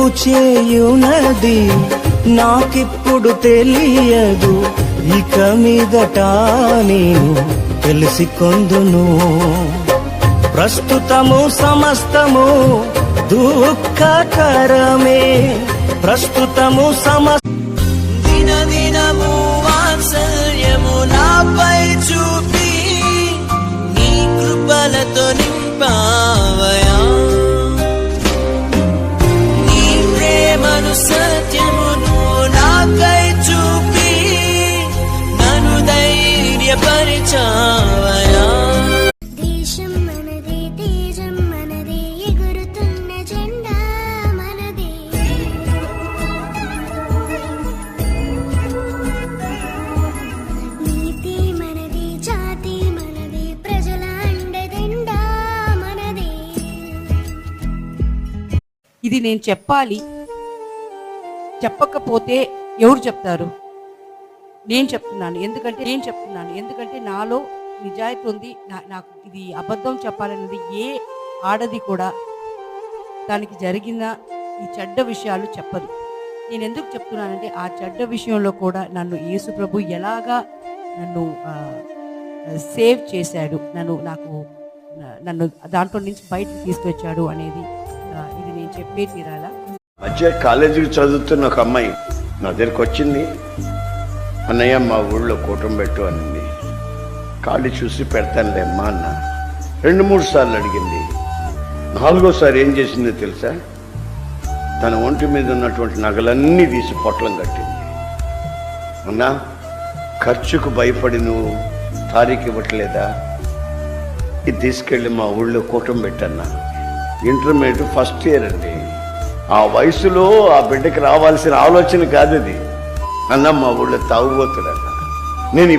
ఏపు చేయునది నాకిప్పుడు తెలియదు, ఇక మీదట నేను తెలిసికొందును. ప్రస్తుతము సమస్తము దుఃఖకరమే, ప్రస్తుతము దినదినము వాత్సల్యము నాపై చూపి నీ కృపలతో నింపావయా. నీ ప్రేమను సత్యమును నాకై చూపి నన్ను ధైర్యపరిచావయా. దేశం మనదే, తేజం మనదే, ఎగురుతున్న జెండా మనదే. నీతి మనదే, జాతి మనదే, ప్రజల అండదండా మనదే. ఇది నేను చెప్పాలి, చెప్పకపోతే ఎవరు చెప్తారు? నేను చెప్తున్నాను ఎందుకంటే నాలో నిజాయితీ ఉంది. నాకు ఇది అబద్ధం చెప్పాలన్నది ఏ ఆడది కూడా దానికి జరిగిన ఈ చెడ్డ విషయాలు చెప్పదు. నేను ఎందుకు చెప్తున్నానంటే ఆ చెడ్డ విషయంలో కూడా నన్ను యేసు ప్రభు ఎలాగా నన్ను సేవ్ చేశాడు, నన్ను దాంట్లో నుంచి బయటకు తీసుకొచ్చాడు అనేది ఇది నేను చెప్పే తీరాలా. మధ్య కాలేజీకి చదువుతున్న ఒక అమ్మాయి నా దగ్గరికి వచ్చింది. అన్నయ్య మా ఊళ్ళో కూటమి పెట్టు అనింది. ఖాళీ చూసి పెడతానులే అమ్మా అన్న. 2-3 సార్లు అడిగింది. 4వ సారి ఏం చేసిందో తెలుసా? తన ఒంటి మీద ఉన్నటువంటి నగలన్నీ తీసి పొట్లం కట్టింది. అన్నా, ఖర్చుకు భయపడి నువ్వు తారీఖు ఇవ్వట్లేదా? ఇది తీసుకెళ్ళి మా ఊళ్ళో కూటమి పెట్టన్నా. ఇంటర్మీడియట్ ఫస్ట్ ఇయర్ అండి. ఆ వయసులో ఆ బిడ్డకి రావాల్సిన ఆలోచన కాదు అది. అన్న మా ఊళ్ళో తాగుబోతుడన్న. నేను